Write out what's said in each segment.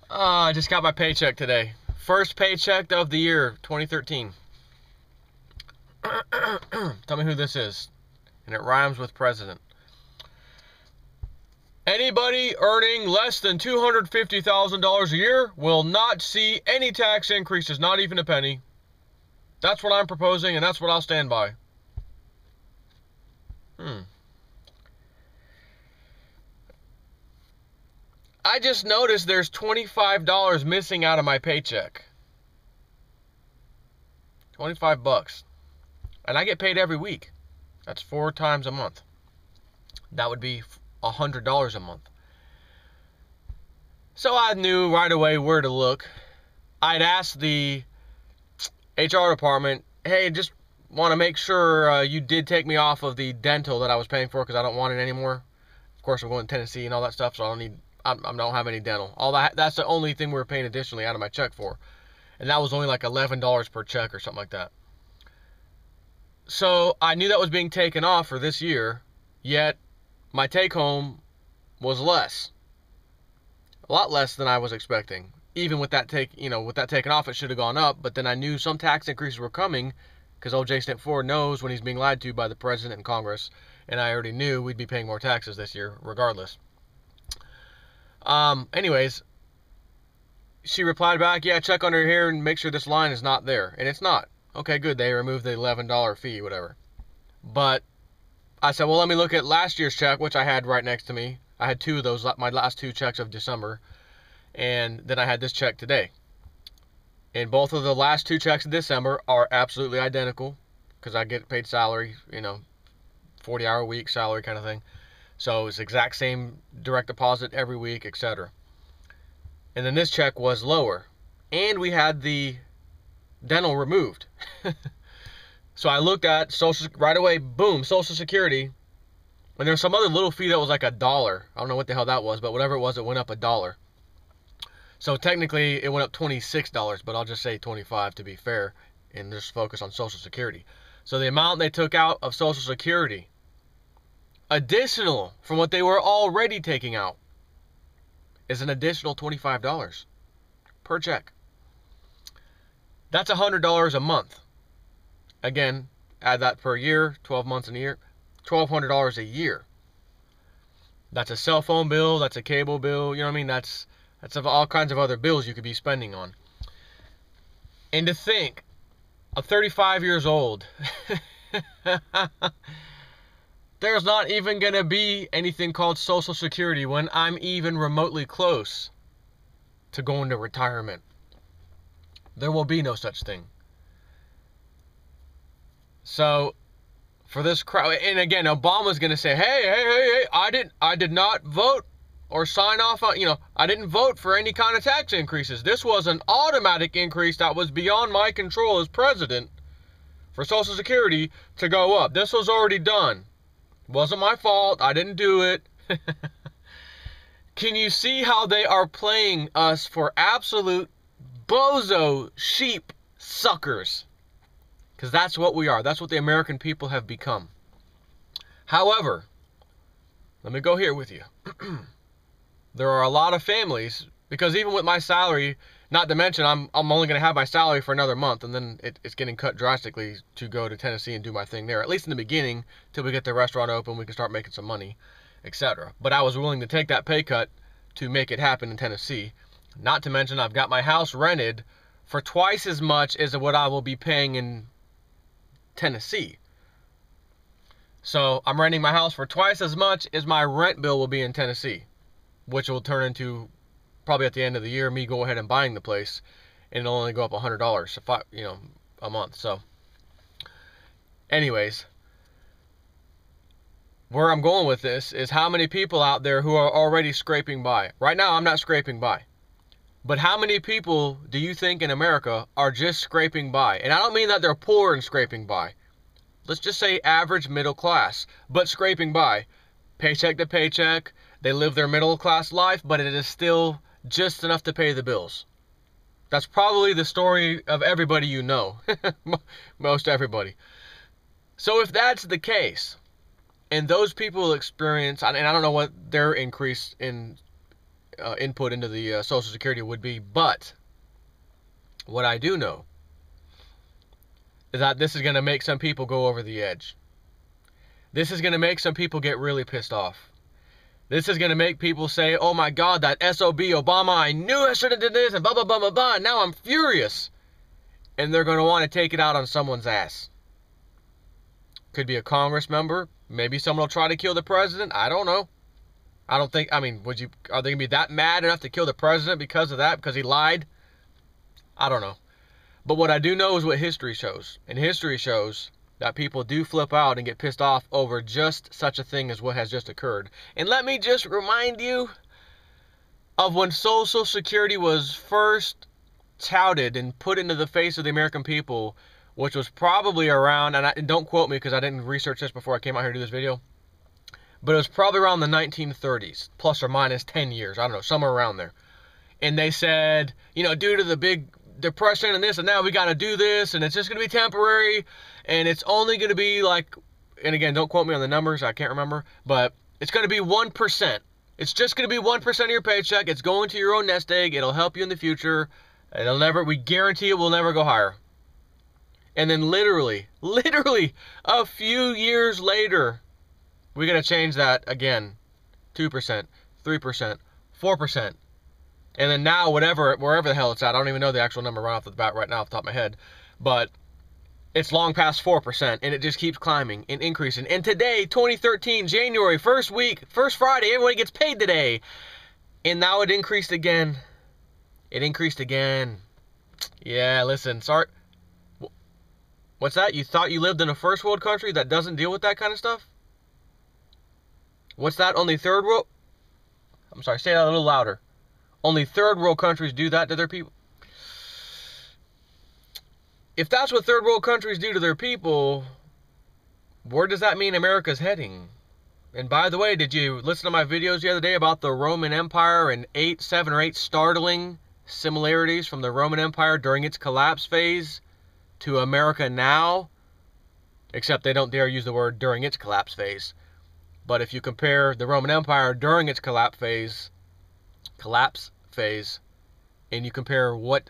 I just got my paycheck today. First paycheck of the year, 2013. Tell me who this is. And it rhymes with president. Anybody earning less than $250,000 a year will not see any tax increases, not even a penny. That's what I'm proposing, and that's what I'll stand by. I just noticed there's $25 missing out of my paycheck. 25 bucks. And I get paid every week. That's 4 times a month. That would be $100 a month. So I knew right away where to look. I'd asked the HR department, hey, just want to make sure you did take me off of the dental that I was paying for because I don't want it anymore. Of course, I'm going to Tennessee and all that stuff, so I don't have any dental. All that's the only thing we were paying additionally out of my check for. And that was only like $11 per check or something like that. So I knew that was being taken off for this year, yet my take home was less. A lot less than I was expecting. Even with that taken off, it should have gone up, but then I knew some tax increases were coming because old J. Stamp Ford knows when he's being lied to by the president and Congress, and I already knew we'd be paying more taxes this year regardless. Anyways, she replied back, yeah, check under here and make sure this line is not there. And it's not. Okay, good. They removed the $11 fee, whatever. But I said, well, let me look at last year's check, which I had right next to me. I had 2 of those, my last 2 checks of December. And then I had this check today. And both of the last 2 checks of December are absolutely identical because I get paid salary, 40-hour week salary kind of thing. So it's exact same direct deposit every week, etc. And then this check was lower. And we had the dental removed. So I looked at Social right away, boom, Social Security. And there's some other little fee that was like $1. I don't know what the hell that was, but whatever it was, it went up $1. So technically it went up $26, but I'll just say 25 to be fair and just focus on Social Security. So the amount they took out of Social Security, additional from what they were already taking out, is an additional $25 per check. That's $100 a month. Again, add that per year, 12 months in a year, $1,200 a year. That's a cell phone bill, that's a cable bill, you know what I mean? That's of all kinds of other bills you could be spending on. And to think, I'm 35 years old. There's not even going to be anything called Social Security when I'm even remotely close to going to retirement. There will be no such thing. So, for this crowd, and again, Obama's going to say, hey, I did not vote or sign off on, I didn't vote for any kind of tax increases. This was an automatic increase that was beyond my control as president for Social Security to go up. This was already done. It wasn't my fault. I didn't do it. Can you see how they are playing us for absolute bozo sheep suckers? Because that's what we are. That's what the American people have become. However, let me go here with you. There are a lot of families, because even with my salary, not to mention I'm only going to have my salary for another month, and then it's getting cut drastically to go to Tennessee and do my thing there, at least in the beginning, till we get the restaurant open, we can start making some money, etc. But I was willing to take that pay cut to make it happen in Tennessee. Not to mention I've got my house rented for twice as much as what I will be paying in Tennessee. So I'm renting my house for twice as much as my rent bill will be in Tennessee, which will turn into, probably at the end of the year, me go ahead and buying the place, and it'll only go up $100 a month. So anyways, where I'm going with this is how many people out there who are already scraping by. Right now I'm not scraping by, but how many people do you think in America are just scraping by? And I don't mean that they're poor and scraping by. Let's just say average middle class, but scraping by, paycheck to paycheck. They live their middle class life, but it is still just enough to pay the bills. That's probably the story of everybody you know. Most everybody. So if that's the case, and those people experience, and I don't know what their increase in input into the Social Security would be. But what I do know is that this is going to make some people go over the edge. This is going to make some people get really pissed off. This is going to make people say, oh my God, that SOB Obama, I knew I should have did this, and blah, blah, blah, blah, blah. Now I'm furious. And they're going to want to take it out on someone's ass. Could be a Congress member. Maybe someone will try to kill the president. I don't know. I don't think, I mean, are they going to be that mad enough to kill the president because of that? Because he lied? I don't know. But what I do know is what history shows. And history shows that people do flip out and get pissed off over just such a thing as what has just occurred. And let me just remind you of when Social Security was first touted and put into the face of the American people, which was probably around, and don't quote me because I didn't research this before I came out here to do this video, but it was probably around the 1930s, plus or minus 10 years, I don't know, somewhere around there. And they said, you know, due to the big depression and this and that, we got to do this, and it's just going to be temporary, and it's only going to be like, and again, don't quote me on the numbers, I can't remember, but it's going to be 1%. It's just going to be 1% of your paycheck. It's going to your own nest egg. It'll help you in the future. It'll never, we guarantee it will never go higher. And then literally a few years later, we got to change that again. 2%, 3%, 4%. And then now, wherever the hell it's at, I don't even know the actual number right off the bat right now off the top of my head. But it's long past 4%, and it just keeps climbing and increasing. And today, 2013, January, first week, first Friday, everybody gets paid today. And now it increased again. It increased again. Yeah, listen, sorry. What's that? You thought you lived in a first world country that doesn't deal with that kind of stuff? What's that? Only third world? I'm sorry, say that a little louder. Only third world countries do that to their people. If that's what third world countries do to their people, where does that mean America's heading? And by the way, did you listen to my videos the other day about the Roman Empire and 7 or 8 startling similarities from the Roman Empire during its collapse phase to America now? Except they don't dare use the word during its collapse phase. But if you compare the Roman Empire during its collapse phase, and you compare what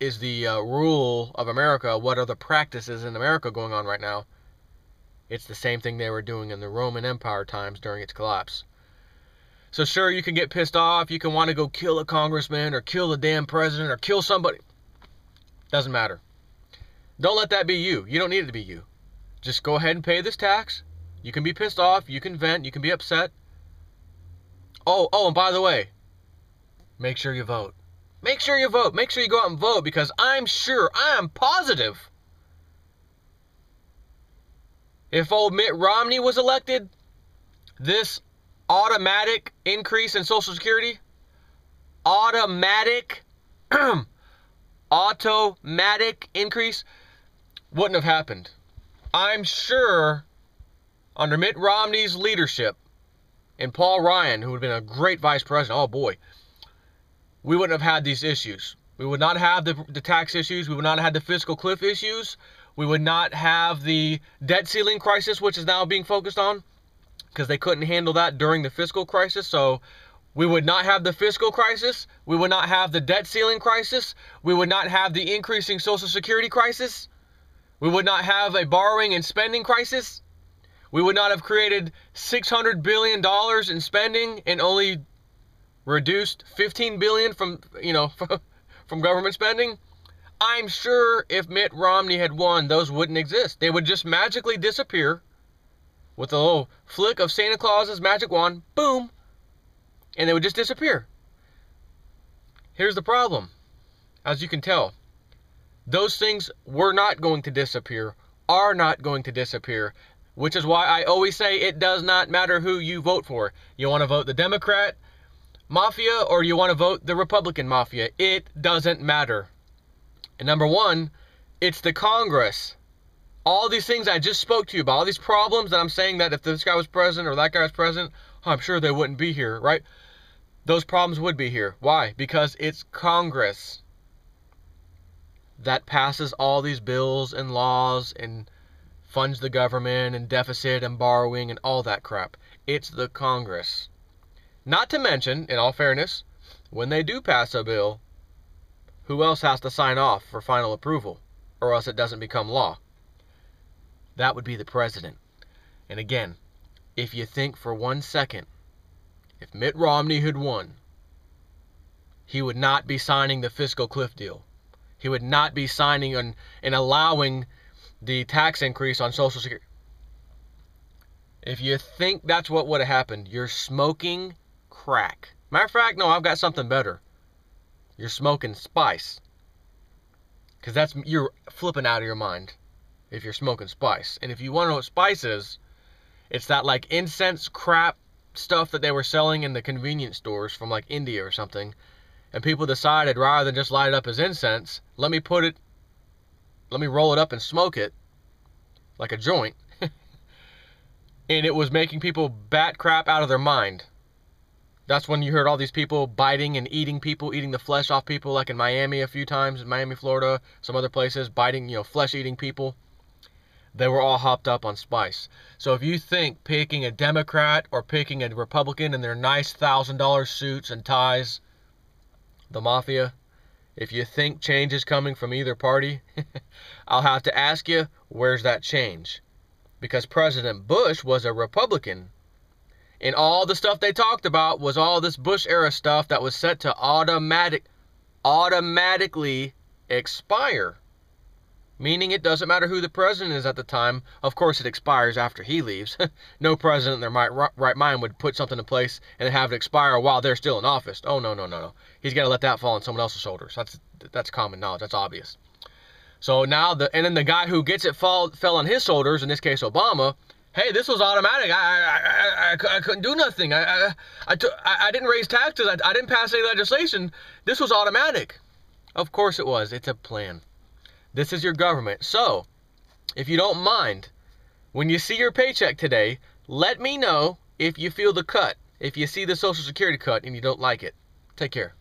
is the rule of America, what are the practices in America going on right now, it's the same thing they were doing in the Roman Empire times during its collapse. So sure, you can get pissed off, you can want to go kill a congressman or kill the damn president or kill somebody. Doesn't matter. Don't let that be you. You don't need it to be you. Just go ahead and pay this tax. You can be pissed off, you can vent, you can be upset. Oh, and by the way, make sure you vote. Make sure you vote. Make sure you go out and vote, because I'm sure, I am positive, if old Mitt Romney was elected, this automatic increase in Social Security, automatic increase, wouldn't have happened. I'm sure under Mitt Romney's leadership and Paul Ryan, who would have been a great vice president, oh boy, we wouldn't have had these issues. We would not have the tax issues. We would not have had the fiscal cliff issues. We would not have the debt ceiling crisis, which is now being focused on, because they couldn't handle that during the fiscal crisis. So we would not have the fiscal crisis. We would not have the debt ceiling crisis. We would not have the increasing Social Security crisis. We would not have a borrowing and spending crisis. We would not have created $600 billion in spending and only reduced $15 billion from, from government spending. I'm sure if Mitt Romney had won, those wouldn't exist. They would just magically disappear with a little flick of Santa Claus's magic wand, boom, and they would just disappear. Here's the problem. As you can tell, those things were not going to disappear, are not going to disappear, which is why I always say it does not matter who you vote for. You want to vote the Democrat mafia or you want to vote the Republican mafia? It doesn't matter. And number one, it's the Congress. All these things I just spoke to you about, all these problems that I'm saying that if this guy was president or that guy was president, I'm sure they wouldn't be here, right? Those problems would be here. Why? Because it's Congress that passes all these bills and laws and funds the government and deficit and borrowing and all that crap. It's the Congress. Not to mention, in all fairness, when they do pass a bill, who else has to sign off for final approval, or else it doesn't become law? That would be the president. And again, if you think for 1 second, if Mitt Romney had won, he would not be signing the fiscal cliff deal. He would not be signing and allowing the tax increase on Social Security. If you think that's what would have happened, you're smoking crack. Matter of fact, no, I've got something better. You're smoking spice. Because you're flipping out of your mind if you're smoking spice. And if you want to know what spice is, it's that like incense crap stuff that they were selling in the convenience stores from like India or something. And people decided rather than just light it up as incense, let me roll it up and smoke it like a joint. And it was making people bat crap out of their mind. That's when you heard all these people biting and eating people, eating the flesh off people, like in Miami a few times, in Miami, Florida, some other places, biting, flesh-eating people. They were all hopped up on spice. So if you think picking a Democrat or picking a Republican in their nice $1,000 suits and ties, the mafia, if you think change is coming from either party, I'll have to ask you, where's that change? Because President Bush was a Republican, and all the stuff they talked about was all this Bush-era stuff that was set to automatically expire. Meaning it doesn't matter who the president is at the time. Of course, it expires after he leaves. No president in their right mind would put something in place and have it expire while they're still in office. Oh, no. He's got to let that fall on someone else's shoulders. That's common knowledge. That's obvious. So now, and then the guy who gets it fell on his shoulders, in this case Obama. Hey, this was automatic. I couldn't do nothing. I didn't raise taxes. I didn't pass any legislation. This was automatic. Of course it was. It's a plan. This is your government. So, if you don't mind, when you see your paycheck today, let me know if you feel the cut. If you see the Social Security cut and you don't like it. Take care.